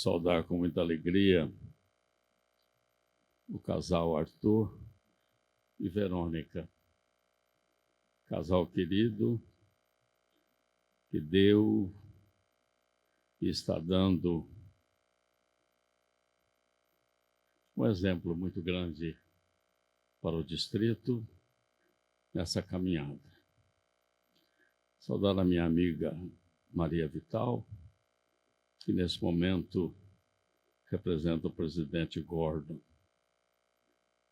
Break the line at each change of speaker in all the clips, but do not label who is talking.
saudar com muita alegria o casal Arthur e Verônica, casal querido que deu e está dando um exemplo muito grande para o distrito nessa caminhada. Saudar a minha amiga Maria Vital, que nesse momento representa o presidente Gordon,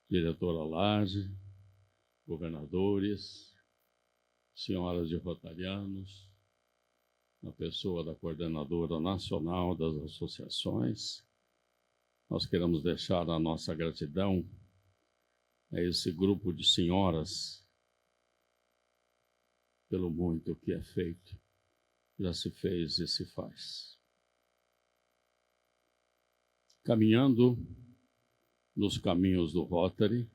diretora Laje, governadores, senhoras de rotarianos, na pessoa da coordenadora nacional das associações. Nós queremos deixar a nossa gratidão a esse grupo de senhoras pelo muito que é feito, já se fez e se faz. Caminhando nos caminhos do Rotary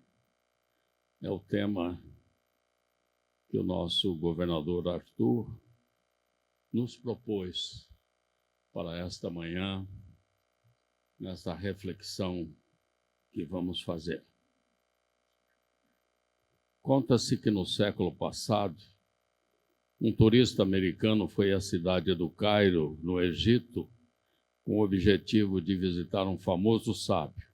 é o tema que o nosso governador Arthur nos propôs para esta manhã, nessa reflexão que vamos fazer. Conta-se que no século passado, um turista americano foi à cidade do Cairo, no Egito, com o objetivo de visitar um famoso sábio.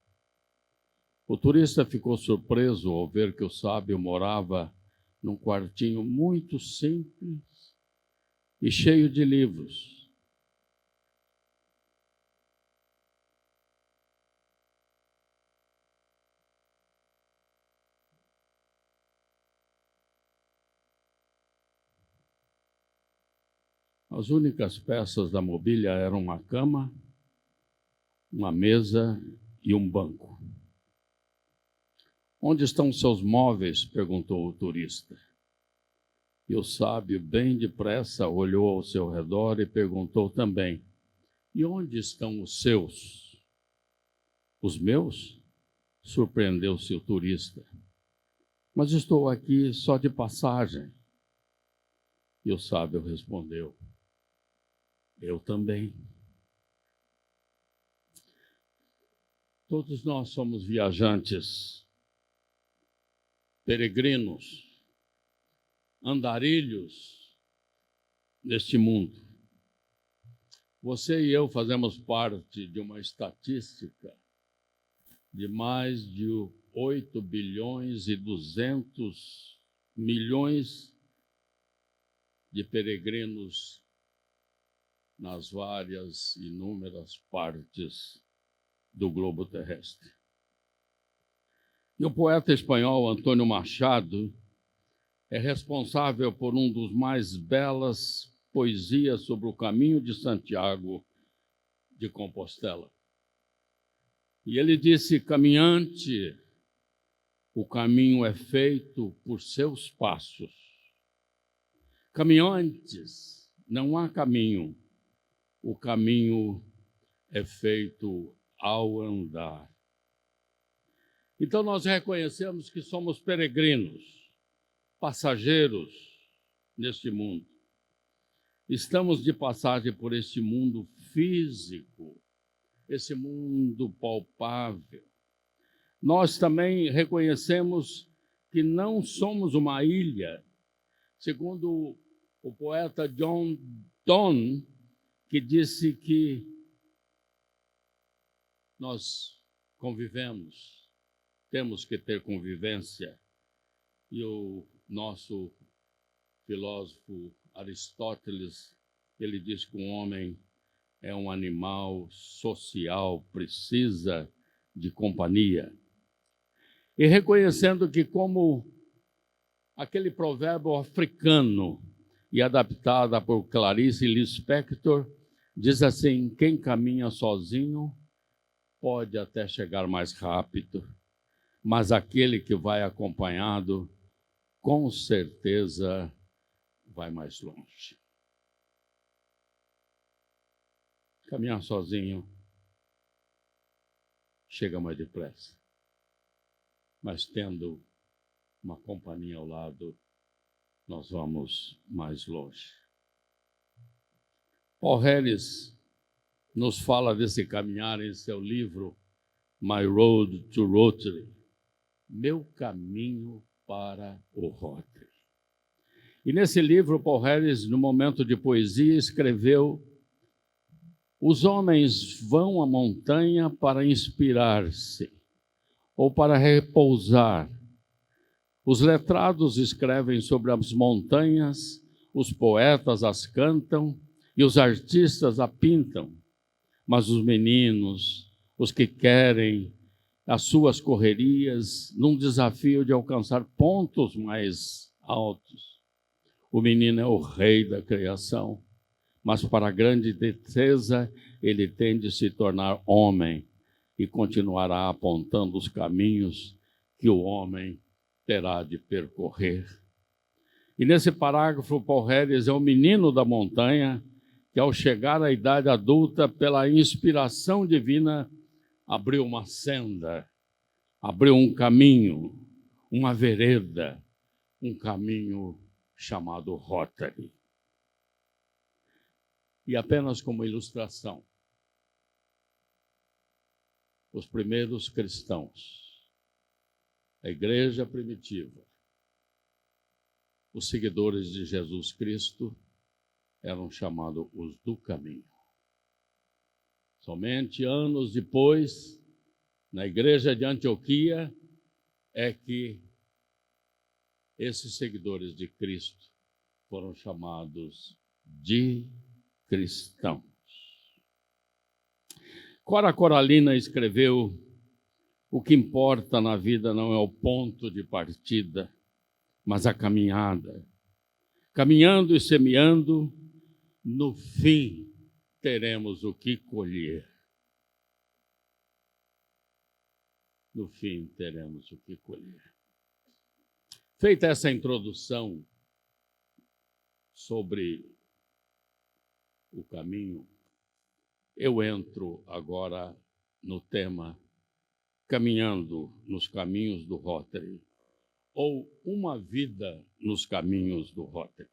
O turista ficou surpreso ao ver que o sábio morava num quartinho muito simples e cheio de livros. As únicas peças da mobília eram uma cama, uma mesa e um banco. Onde estão seus móveis? Perguntou o turista. E o sábio, bem depressa, olhou ao seu redor e perguntou também: e onde estão os seus? Os meus? Surpreendeu-se o turista. Mas estou aqui só de passagem. E o sábio respondeu: eu também. Todos nós somos viajantes, peregrinos, andarilhos neste mundo. Você e eu fazemos parte de uma estatística de mais de 8 bilhões e 200 milhões de peregrinos nas várias inúmeras partes do globo terrestre. E o poeta espanhol Antônio Machado é responsável por um dos mais belas poesias sobre o caminho de Santiago de Compostela. E ele disse: caminhante, o caminho é feito por seus passos. Caminhantes, não há caminho, o caminho é feito ao andar. Então nós reconhecemos que somos peregrinos, passageiros neste mundo. Estamos de passagem por este mundo físico, esse mundo palpável. Nós também reconhecemos que não somos uma ilha, segundo o poeta John Donne, que disse que nós convivemos, temos que ter convivência. E o nosso filósofo Aristóteles, ele diz que o homem é um animal social, precisa de companhia. E reconhecendo que, como aquele provérbio africano e adaptado por Clarice Lispector, diz assim: quem caminha sozinho pode até chegar mais rápido, mas aquele que vai acompanhado, com certeza, vai mais longe. Caminhar sozinho chega mais depressa, mas tendo uma companhia ao lado, nós vamos mais longe. Paul Harris nos fala desse caminhar em seu livro My Road to Rotary, Meu Caminho para o Rotary. E nesse livro, Paul Harris, no momento de poesia, escreveu: os homens vão à montanha para inspirar-se ou para repousar. Os letrados escrevem sobre as montanhas, os poetas as cantam e os artistas a pintam. Mas os meninos, os que querem as suas correrias, num desafio de alcançar pontos mais altos. O menino é o rei da criação, mas para a grande tristeza, ele tem de se tornar homem e continuará apontando os caminhos que o homem terá de percorrer. E nesse parágrafo, Paul Harris é o menino da montanha que, ao chegar à idade adulta, pela inspiração divina, abriu uma senda, abriu um caminho, uma vereda, um caminho chamado Rotary. E apenas como ilustração, os primeiros cristãos, a igreja primitiva, os seguidores de Jesus Cristo, eram chamados os do caminho. Somente anos depois, na igreja de Antioquia, é que esses seguidores de Cristo foram chamados de cristãos. Cora Coralina escreveu: o que importa na vida não é o ponto de partida, mas a caminhada. Caminhando e semeando, no fim teremos o que colher. No fim teremos o que colher. Feita essa introdução sobre o caminho, eu entro agora no tema Caminhando nos Caminhos do Rotary, ou Uma Vida nos Caminhos do Rotary.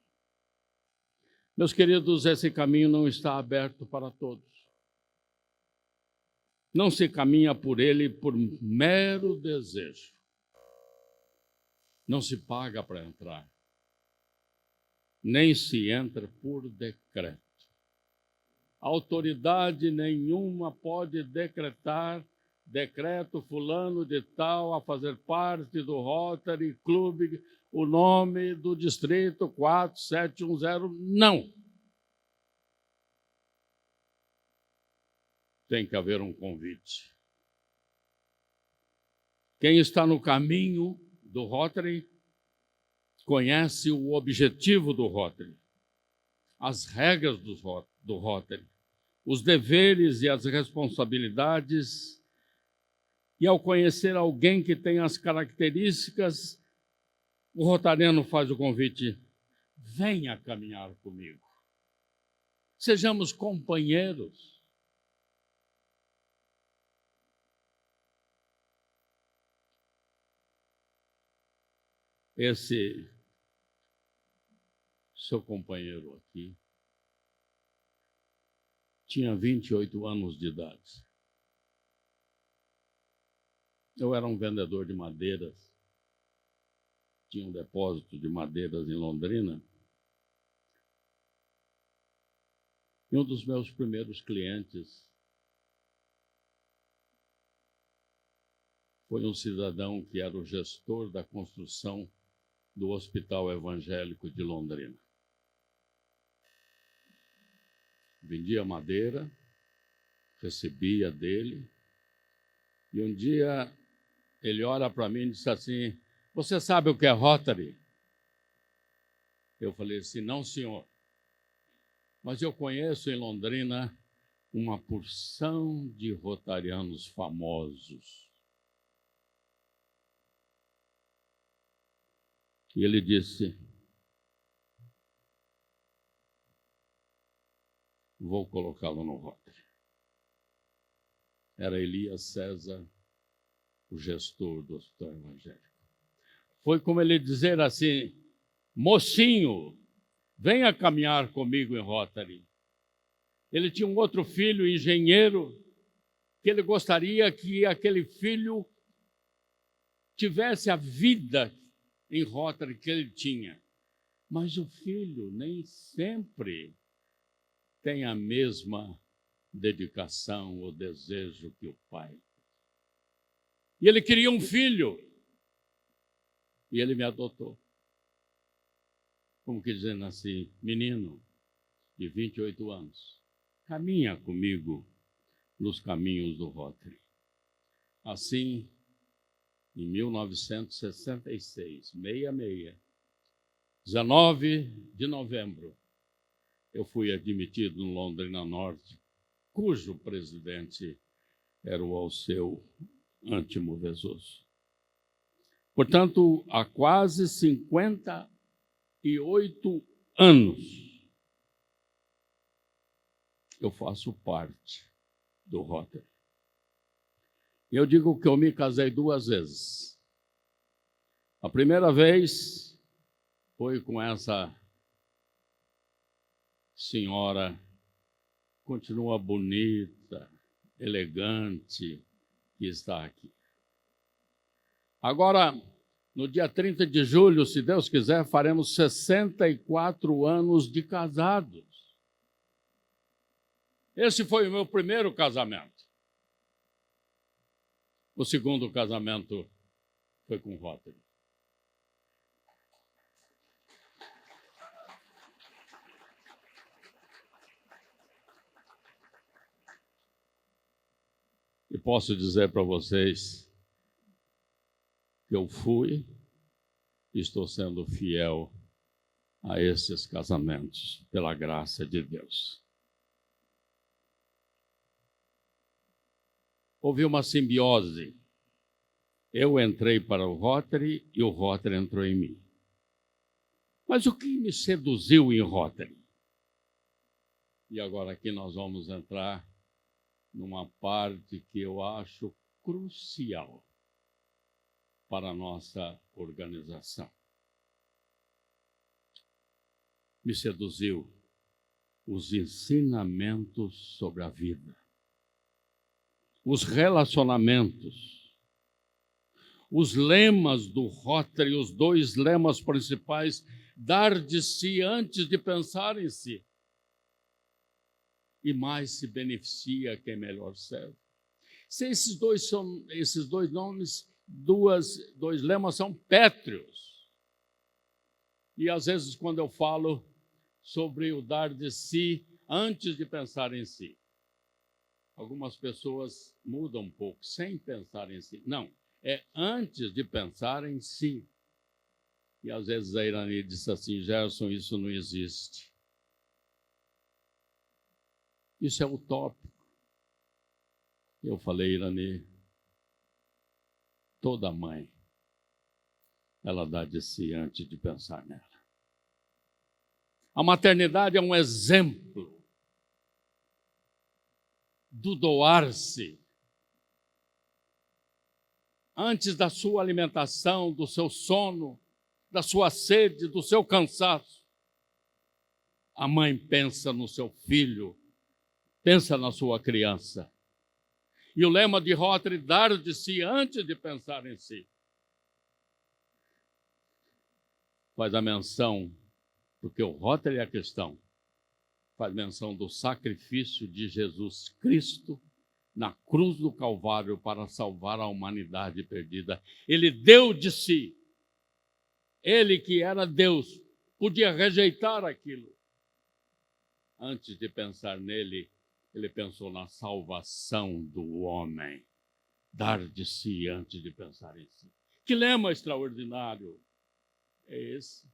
Meus queridos, esse caminho não está aberto para todos. Não se caminha por ele por mero desejo. Não se paga para entrar. Nem se entra por decreto. Autoridade nenhuma pode decretar decreto fulano de tal a fazer parte do Rotary Club, o nome do distrito 4710. Não. Tem que haver um convite. Quem está no caminho do Rotary conhece o objetivo do Rotary, as regras do Rotary, os deveres e as responsabilidades. E ao conhecer alguém que tem as características, o rotariano faz o convite: venha caminhar comigo. Sejamos companheiros. Esse seu companheiro aqui tinha 28 anos de idade. Eu era um vendedor de madeiras, tinha um depósito de madeiras em Londrina. E um dos meus primeiros clientes foi um cidadão que era o gestor da construção do Hospital Evangélico de Londrina. Vendia madeira, recebia dele, e um dia ele olha para mim e disse assim: você sabe o que é Rotary? Eu falei assim: não, senhor. Mas eu conheço em Londrina uma porção de rotarianos famosos. E ele disse: vou colocá-lo no Rotary. Era Elias César, o gestor do Hospital Evangélico. Foi como ele dizer assim: mocinho, venha caminhar comigo em Rotary. Ele tinha um outro filho, engenheiro, que ele gostaria que aquele filho tivesse a vida em Rotary que ele tinha. Mas o filho nem sempre tem a mesma dedicação ou desejo que o pai. E ele queria um filho. E ele me adotou. Como que dizendo assim, menino de 28 anos, caminha comigo nos caminhos do Rotary. Assim, em 1966, 19 de novembro, eu fui admitido no Londrina Norte, cujo presidente era o Alceu Antimo Vezoso. Portanto, há quase 58 anos eu faço parte do Rotary. E eu digo que eu me casei 2 vezes. A primeira vez foi com essa senhora, continua bonita, elegante, que está aqui. Agora, no dia 30 de julho, se Deus quiser, faremos 64 anos de casados. Esse foi o meu primeiro casamento. O segundo casamento foi com Rotary. E posso dizer para vocês que eu fui e estou sendo fiel a esses casamentos, pela graça de Deus. Houve uma simbiose. Eu entrei para o Rotary e o Rotary entrou em mim. Mas o que me seduziu em Rotary? E agora aqui nós vamos entrar numa parte que eu acho crucial para a nossa organização. Me seduziu os ensinamentos sobre a vida, os relacionamentos, os lemas do Rotary, os 2 lemas principais, dar de si antes de pensar em si. E mais se beneficia quem melhor serve. Se esses dois nomes, dois lemas são pétreos. E às vezes quando eu falo sobre o dar de si antes de pensar em si, algumas pessoas mudam um pouco, sem pensar em si. Não, é antes de pensar em si. E às vezes a Irani disse assim, Gerson, isso não existe. Isso é utópico. Eu falei, Irani, toda mãe, ela dá de si antes de pensar nela. A maternidade é um exemplo do doar-se antes da sua alimentação, do seu sono, da sua sede, do seu cansaço. A mãe pensa no seu filho, pensa na sua criança. E o lema de Rotary, dar de si antes de pensar em si, faz a menção, porque o Rotary é a questão, faz menção do sacrifício de Jesus Cristo na cruz do Calvário para salvar a humanidade perdida. Ele deu de si. Ele que era Deus, podia rejeitar aquilo. Antes de pensar nele, ele pensou na salvação do homem. Dar de si antes de pensar em si. Que lema extraordinário é esse?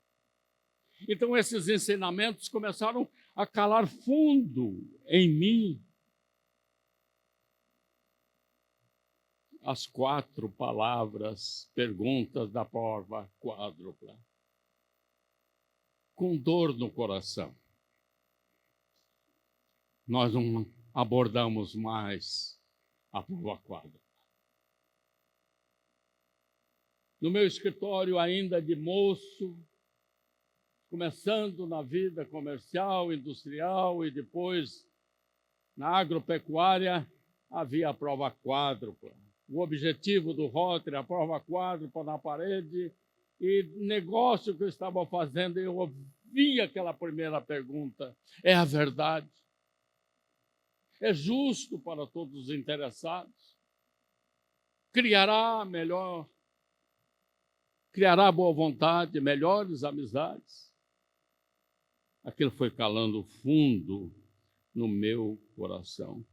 Então, esses ensinamentos começaram a calar fundo em mim. As 4 palavras, perguntas da prova quádrupla. Com dor no coração. Nós não abordamos mais a prova quádrupla. No meu escritório, ainda de moço, começando na vida comercial, industrial e depois Na agropecuária, havia a prova quádrupla. O objetivo do Rotary, a prova quádrupla na parede, e negócio que eu estava fazendo, eu ouvi aquela primeira pergunta: é a verdade? É justo para todos os interessados? Criará boa vontade, melhores amizades? Aquilo foi calando fundo no meu coração.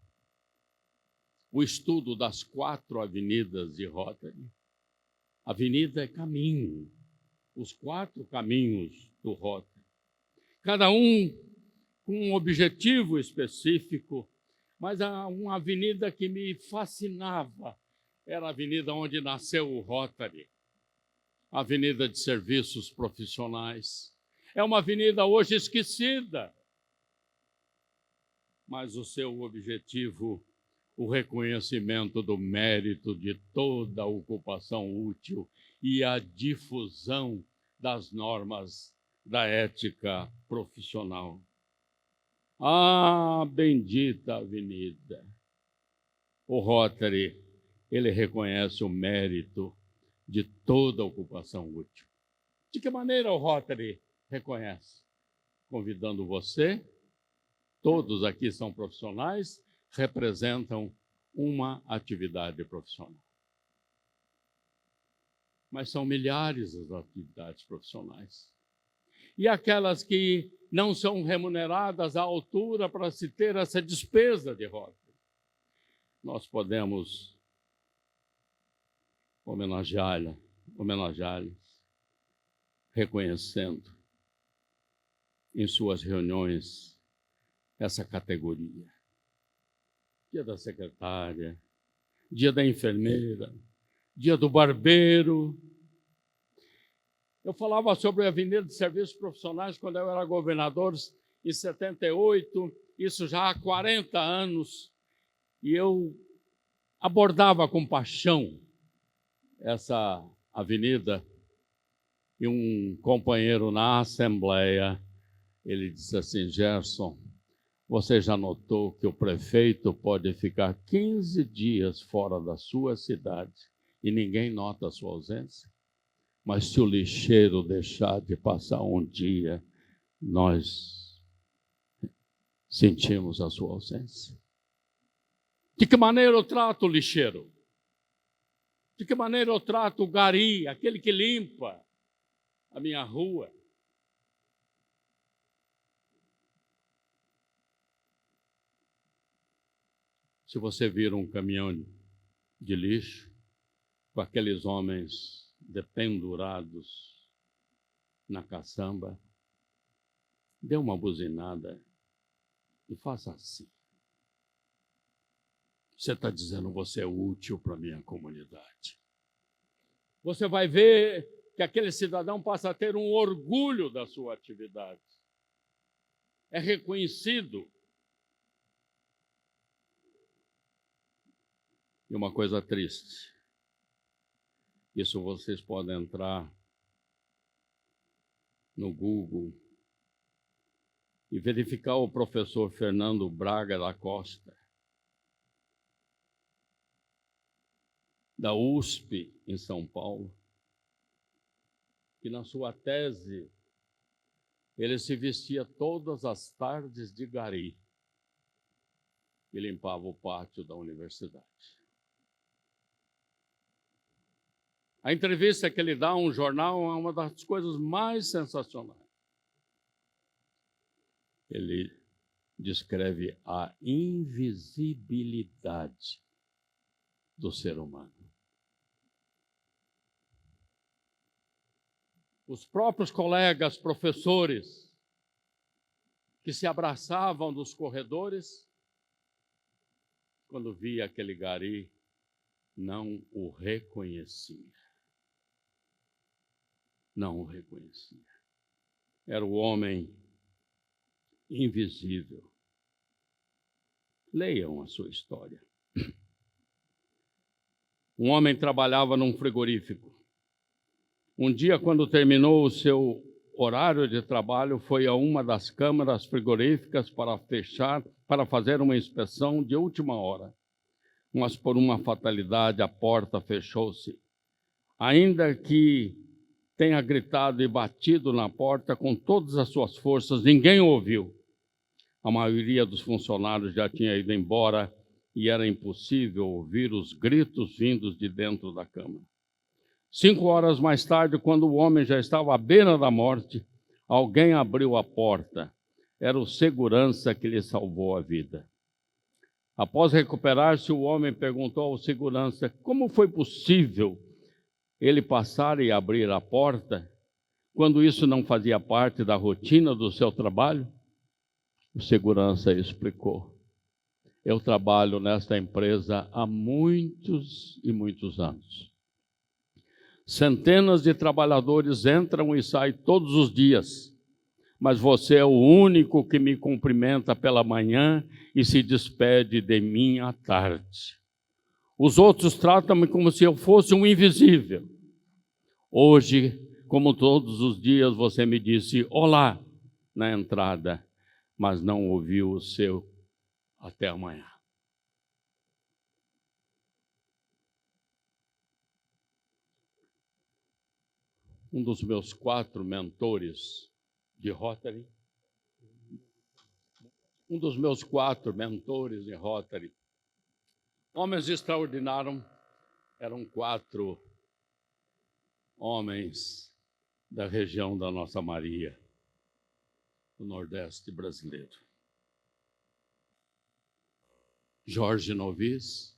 O estudo das 4 avenidas de Rotary. Avenida é caminho, os 4 caminhos do Rotary. Cada um com um objetivo específico, mas há uma avenida que me fascinava. Era a avenida onde nasceu o Rotary, a Avenida de Serviços Profissionais. É uma avenida hoje esquecida, mas o seu objetivo, o reconhecimento do mérito de toda a ocupação útil e a difusão das normas da ética profissional. Ah, bendita avenida! O Rotary, ele reconhece o mérito de toda a ocupação útil. De que maneira o Rotary reconhece? Convidando você, todos aqui são profissionais, representam uma atividade profissional. Mas são milhares as atividades profissionais. E aquelas que não são remuneradas à altura para se ter essa despesa de Rotary. Nós podemos homenageá-las, reconhecendo em suas reuniões essa categoria. Dia da secretária, dia da enfermeira, dia do barbeiro. Eu falava sobre a Avenida de Serviços Profissionais quando eu era governador, em 78, isso já há 40 anos, e eu abordava com paixão essa avenida, e um companheiro na Assembleia, ele disse assim: Gerson, você já notou que o prefeito pode ficar 15 dias fora da sua cidade e ninguém nota a sua ausência? Mas se o lixeiro deixar de passar um dia, nós sentimos a sua ausência. De que maneira eu trato o lixeiro? De que maneira eu trato o gari, aquele que limpa a minha rua? Se você vir um caminhão de lixo, com aqueles homens dependurados na caçamba, dê uma buzinada e faça assim. Você está dizendo: você é útil para a minha comunidade. Você vai ver que aquele cidadão passa a ter um orgulho da sua atividade. É reconhecido. E uma coisa triste, isso vocês podem entrar no Google e verificar o professor Fernando Braga da Costa, da USP, em São Paulo, que na sua tese ele se vestia todas as tardes de gari e limpava o pátio da universidade. A entrevista que ele dá a um jornal é uma das coisas mais sensacionais. Ele descreve a invisibilidade do ser humano. Os próprios colegas, professores, que se abraçavam nos corredores, quando via aquele gari, não o reconhecia. Não o reconhecia. Era o homem invisível. Leiam a sua história. Um homem trabalhava num frigorífico. Um dia, quando terminou o seu horário de trabalho, foi a uma das câmaras frigoríficas para fazer uma inspeção de última hora. Mas, por uma fatalidade, a porta fechou-se. Ainda que tenha gritado e batido na porta com todas as suas forças, ninguém ouviu. A maioria dos funcionários já tinha ido embora e era impossível ouvir os gritos vindos de dentro da câmara. 5 horas mais tarde, quando o homem já estava à beira da morte, alguém abriu a porta. Era o segurança que lhe salvou a vida. Após recuperar-se, o homem perguntou ao segurança como foi possível ele passar e abrir a porta, quando isso não fazia parte da rotina do seu trabalho. O segurança explicou: eu trabalho nesta empresa há muitos e muitos anos. Centenas de trabalhadores entram e saem todos os dias, mas você é o único que me cumprimenta pela manhã e se despede de mim à tarde. Os outros tratam-me como se eu fosse um invisível. Hoje, como todos os dias, você me disse olá na entrada, mas não ouviu o seu até amanhã. Um dos meus 4 mentores de Rotary, homens extraordinários, eram 4 homens da região da Nossa Maria, do Nordeste brasileiro. Jorge Novis,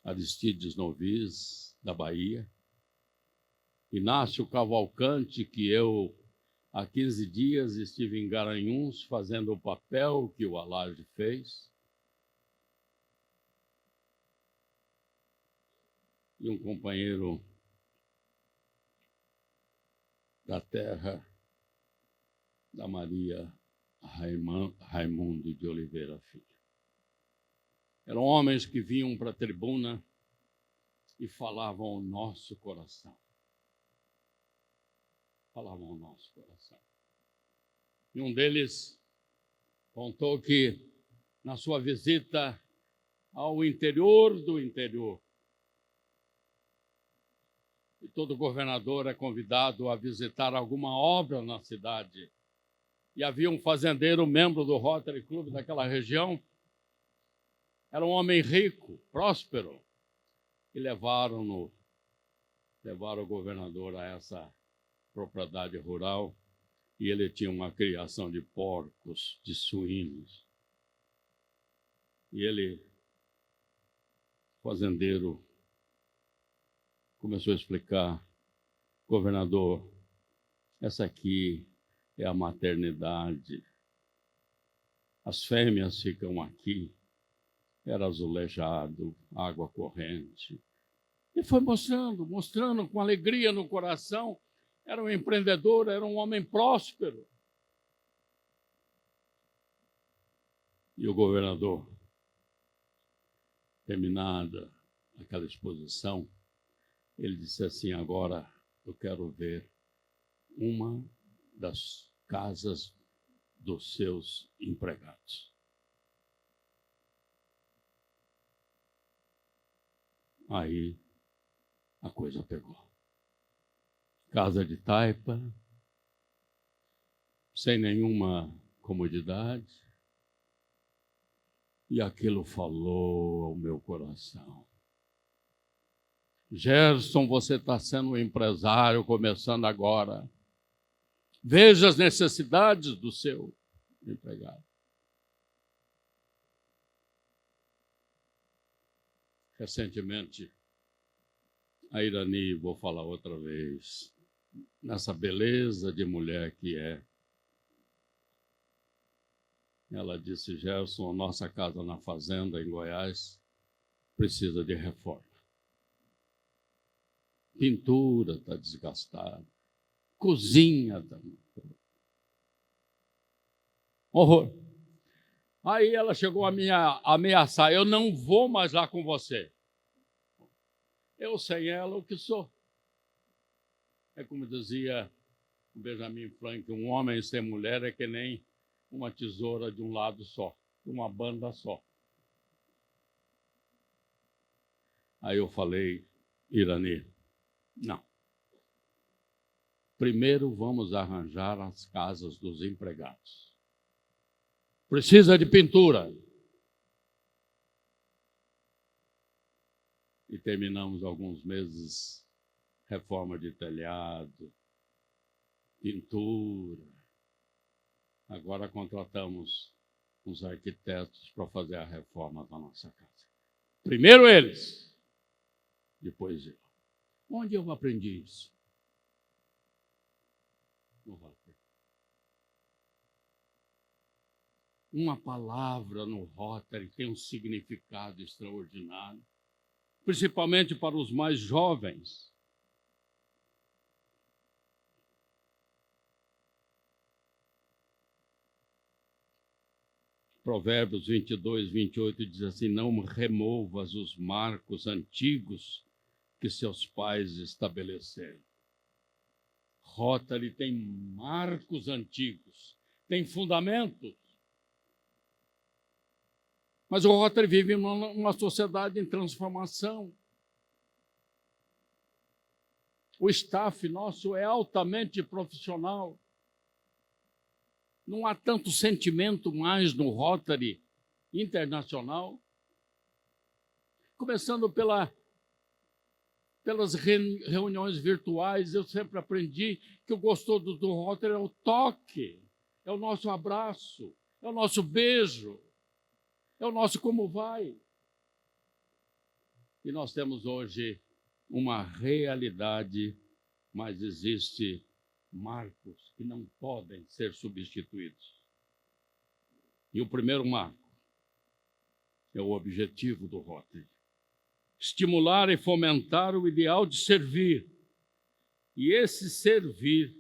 Aristides Novis, da Bahia, Inácio Cavalcante, que eu, há 15 dias, estive em Garanhuns fazendo o papel que o Alarde fez. E um companheiro da terra, da Maria Raimundo de Oliveira Filho. Eram homens que vinham para a tribuna e falavam ao nosso coração. E um deles contou que, na sua visita ao interior do interior, e todo governador é convidado a visitar alguma obra na cidade, e havia um fazendeiro, membro do Rotary Club daquela região, era um homem rico, próspero, e levaram o governador a essa propriedade rural, e ele tinha uma criação de porcos, de suínos. E ele, fazendeiro, começou a explicar: governador, essa aqui é a maternidade. As fêmeas ficam aqui, era azulejado, água corrente. E foi mostrando com alegria no coração. Era um empreendedor, era um homem próspero. E o governador, terminada aquela exposição, ele disse assim: agora eu quero ver uma das casas dos seus empregados. Aí a coisa pegou. Casa de taipa, sem nenhuma comodidade, e aquilo falou ao meu coração. Gerson, você está sendo um empresário começando agora. Veja as necessidades do seu empregado. Recentemente, a Irani, vou falar outra vez, nessa beleza de mulher que é, ela disse: Gerson, a nossa casa na fazenda em Goiás precisa de reforma. Pintura está desgastada, cozinha está... horror. Aí ela chegou a me ameaçar: eu não vou mais lá com você. Eu sem ela, o que sou? É como dizia O Benjamin Franklin, um homem sem mulher é que nem uma tesoura de um lado só, uma banda só. Aí eu falei, Irani, não. Primeiro vamos arranjar as casas dos empregados. Precisa de pintura. E terminamos alguns meses, reforma de telhado, pintura. Agora contratamos uns arquitetos para fazer a reforma da nossa casa. Primeiro eles, depois eu. Onde eu aprendi isso? No Rotary. Uma palavra no Rotary tem um significado extraordinário, principalmente para os mais jovens. Provérbios 22, 28 diz assim: não removas os marcos antigos que seus pais estabeleceram. Rotary tem marcos antigos, tem fundamentos. Mas o Rotary vive numa sociedade em transformação. O staff nosso é altamente profissional. Não há tanto sentimento mais no Rotary internacional. Começando pelas reuniões virtuais, eu sempre aprendi que o gostoso do Rotary é o toque, é o nosso abraço, é o nosso beijo, é o nosso como vai. E nós temos hoje uma realidade, mas existe marcos que não podem ser substituídos. E o primeiro marco é o objetivo do Rotary: estimular e fomentar o ideal de servir. E esse servir,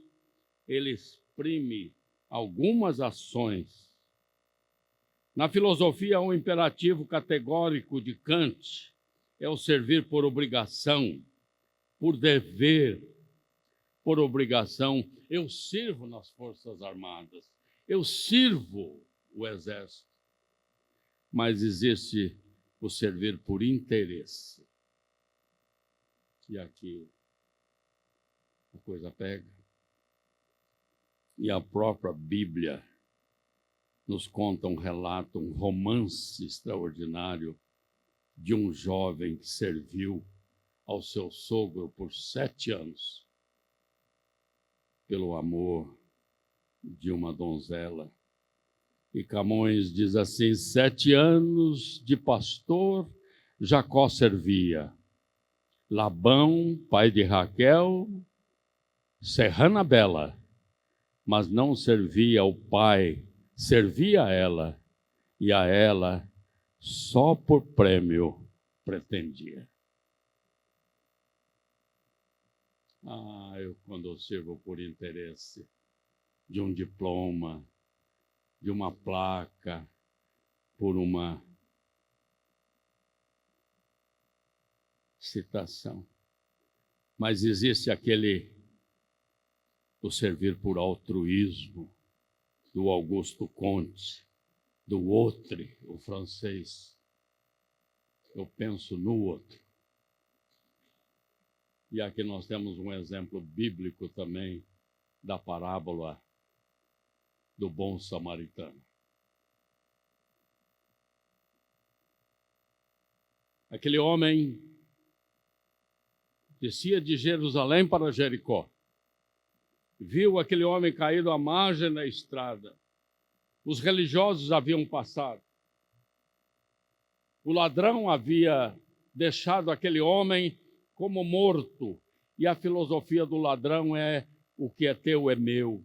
ele exprime algumas ações. Na filosofia, um imperativo categórico de Kant é o servir por obrigação, por dever, por obrigação. Eu sirvo nas Forças Armadas, eu sirvo o Exército, mas existe o servir por interesse. E aqui a coisa pega. E a própria Bíblia nos conta um relato, um romance extraordinário de um jovem que serviu ao seu sogro por 7 anos, pelo amor de uma donzela. E Camões diz assim: 7 anos de pastor Jacó servia. Labão, pai de Raquel, serrana bela, mas não servia ao pai, servia a ela, e a ela só por prêmio pretendia. Quando eu sirvo por interesse de um diploma, de uma placa, por uma citação. Mas existe o servir por altruísmo, do Augusto Comte, do outro, o francês. Eu penso no outro. E aqui nós temos um exemplo bíblico também da parábola do bom samaritano. Aquele homem descia de Jerusalém para Jericó. Viu aquele homem caído à margem da estrada. Os religiosos haviam passado. O ladrão havia deixado aquele homem como morto. E a filosofia do ladrão é: o que é teu é meu.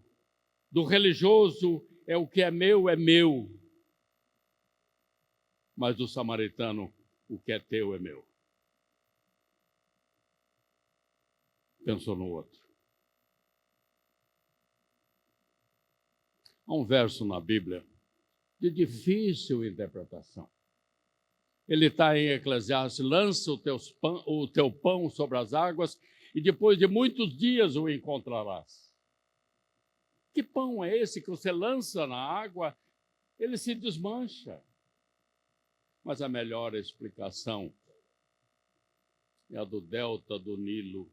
Do religioso é: o que é meu. Mas do samaritano, o que é teu é meu. Pensou no outro. Há um verso na Bíblia de difícil interpretação. Ele está em Eclesiastes: lança o teu pão sobre as águas e depois de muitos dias o encontrarás. Que pão é esse que você lança na água, ele se desmancha? Mas a melhor explicação é a do delta do Nilo.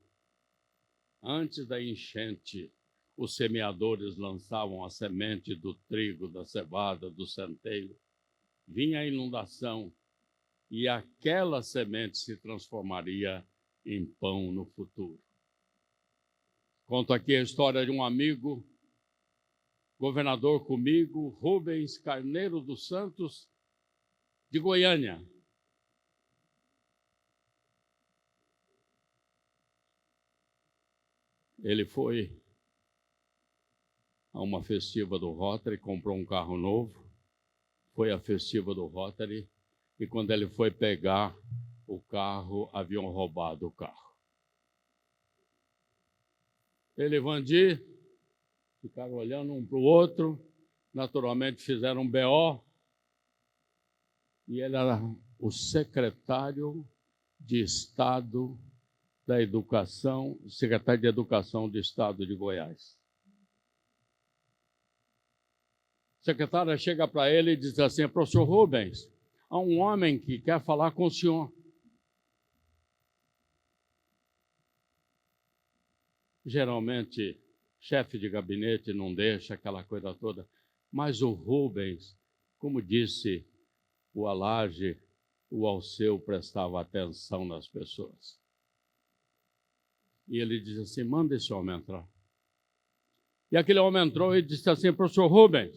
Antes da enchente, os semeadores lançavam a semente do trigo, da cevada, do centeio. Vinha a inundação e aquela semente se transformaria em pão no futuro. Conto aqui a história de um amigo, governador comigo, Rubens Carneiro dos Santos, de Goiânia. Ele foi a uma festiva do Rotary, comprou um carro novo, foi à festiva do Rotary, e quando ele foi pegar o carro, haviam roubado o carro. Ele e Vandi ficaram olhando um para o outro, naturalmente fizeram um BO, e ele era o secretário de Estado da Educação, secretário de Educação do Estado de Goiás. A secretária chega para ele e diz assim: professor Rubens, há um homem que quer falar com o senhor. Geralmente, chefe de gabinete não deixa aquela coisa toda, mas o Rubens, como disse o Alage, o Alceu prestava atenção nas pessoas. E ele diz assim: manda esse homem entrar. E aquele homem entrou e disse assim: professor Rubens,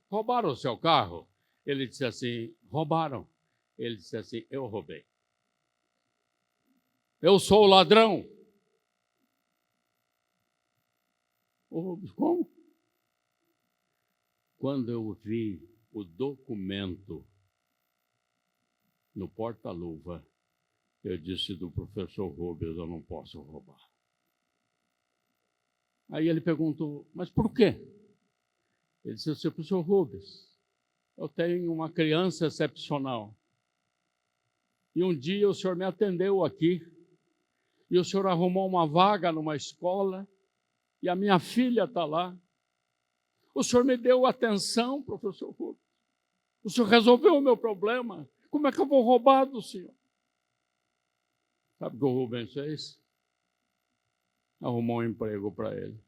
roubaram o seu carro? Ele disse assim: roubaram. Ele disse assim: eu roubei. Eu sou o ladrão. Como? Quando eu vi o documento no porta-luva, eu disse do professor Rubens: eu não posso roubar. Aí ele perguntou: mas por quê? Ele disse assim: professor Rubens, eu tenho uma criança excepcional. E um dia o senhor me atendeu aqui, e o senhor arrumou uma vaga numa escola, e a minha filha está lá. O senhor me deu atenção, professor Rubens. O senhor resolveu o meu problema. Como é que eu vou roubar do senhor? Sabe o que o Rubens fez? Arrumou um emprego para ele.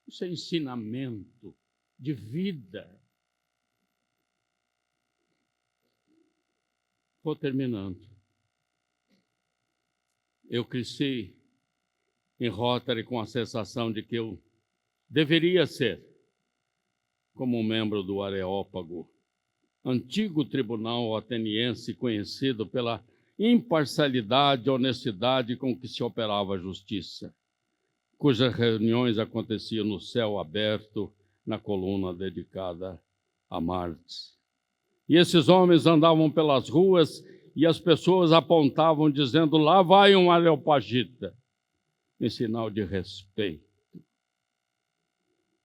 Isso é ensinamento de vida. Vou terminando. Eu cresci em Rotary com a sensação de que eu deveria ser como um membro do Areópago, antigo tribunal ateniense conhecido pela imparcialidade e honestidade com que se operava a justiça, cujas reuniões aconteciam no céu aberto, na coluna dedicada a Marte. E esses homens andavam pelas ruas e as pessoas apontavam dizendo: lá vai um areopagita, em sinal de respeito.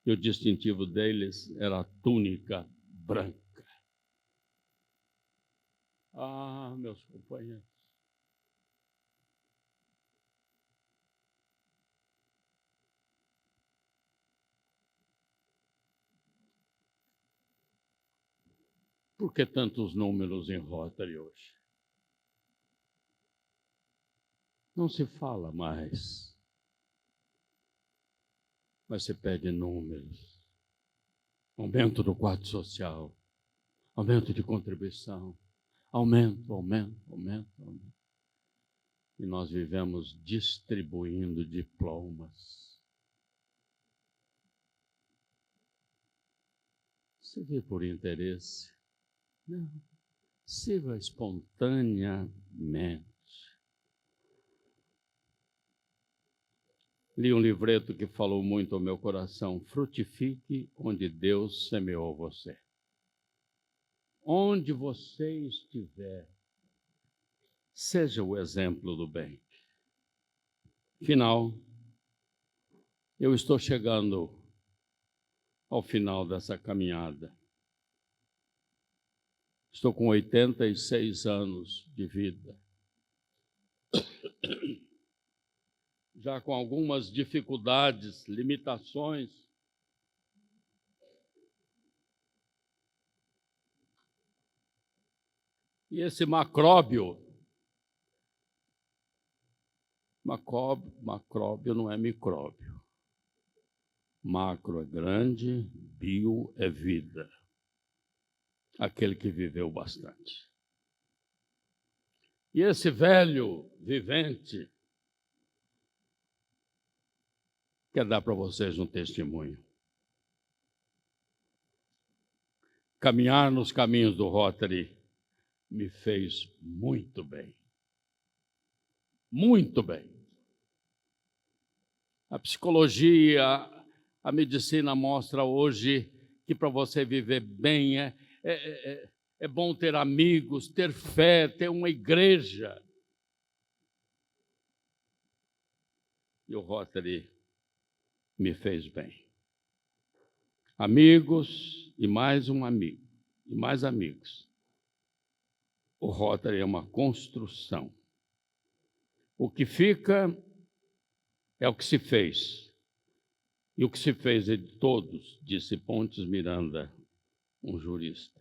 E o distintivo deles era a túnica branca. Ah, meus companheiros, por que tantos números em Rotary hoje? Não se fala mais, mas se pede números. Aumento do quadro social, aumento de contribuição, aumento. E nós vivemos distribuindo diplomas. Você vê por interesse? Não. Sirva espontaneamente. Li um livreto que falou muito ao meu coração: frutifique onde Deus semeou você. Onde você estiver, seja o exemplo do bem. Final, eu estou chegando ao final dessa caminhada. Estou com 86 anos de vida. já com algumas dificuldades, limitações. E esse macróbio não é micróbio. Macro é grande, bio é vida. Aquele que viveu bastante. E esse velho vivente quer dar para vocês um testemunho. Caminhar nos caminhos do Rotary me fez muito bem. Muito bem. A psicologia, a medicina mostra hoje que para você viver bem é bom ter amigos, ter fé, ter uma igreja. E o Rotary me fez bem. Amigos e mais um amigo, e mais amigos. O Rotary é uma construção. O que fica é o que se fez. E o que se fez é de todos, disse Pontes Miranda, um jurista.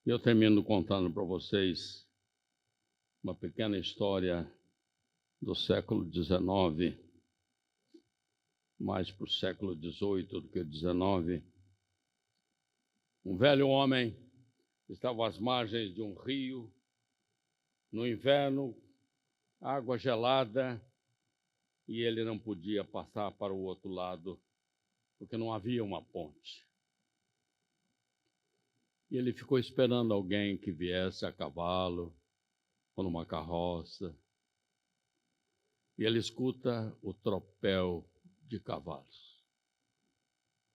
E eu termino contando para vocês uma pequena história do século XIX, mais para o século XVIII do que XIX. Um velho homem estava às margens de um rio, no inverno, água gelada, e ele não podia passar para o outro lado, porque não havia uma ponte. E ele ficou esperando alguém que viesse a cavalo ou numa carroça. E ele escuta o tropel de cavalos.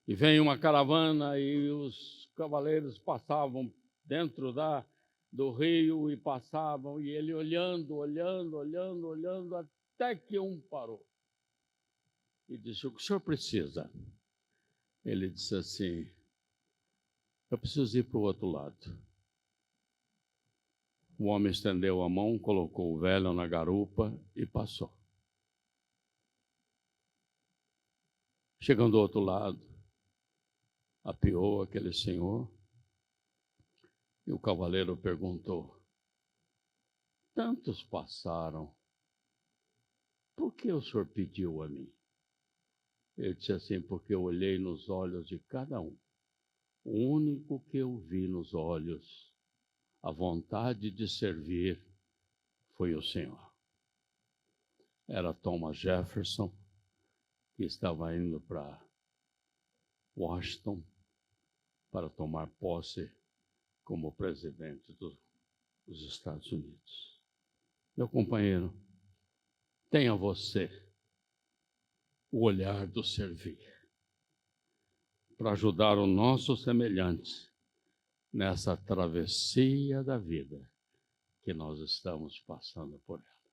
E vem uma caravana e os cavaleiros passavam dentro do rio e passavam, e ele olhando, até que um parou. E disse: o que o senhor precisa? Ele disse assim: eu preciso ir para o outro lado. O homem estendeu a mão, colocou o velho na garupa e passou. Chegando do outro lado, apeou aquele senhor, e o cavaleiro perguntou: tantos passaram, por que o senhor pediu a mim? Ele disse assim: porque eu olhei nos olhos de cada um. O único que eu vi nos olhos, a vontade de servir, foi o Senhor. Era Thomas Jefferson, que estava indo para Washington para tomar posse como presidente dos Estados Unidos. Meu companheiro, tenha você o olhar do servir, para ajudar o nosso semelhante nessa travessia da vida que nós estamos passando por ela.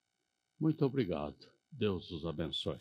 Muito obrigado. Deus os abençoe.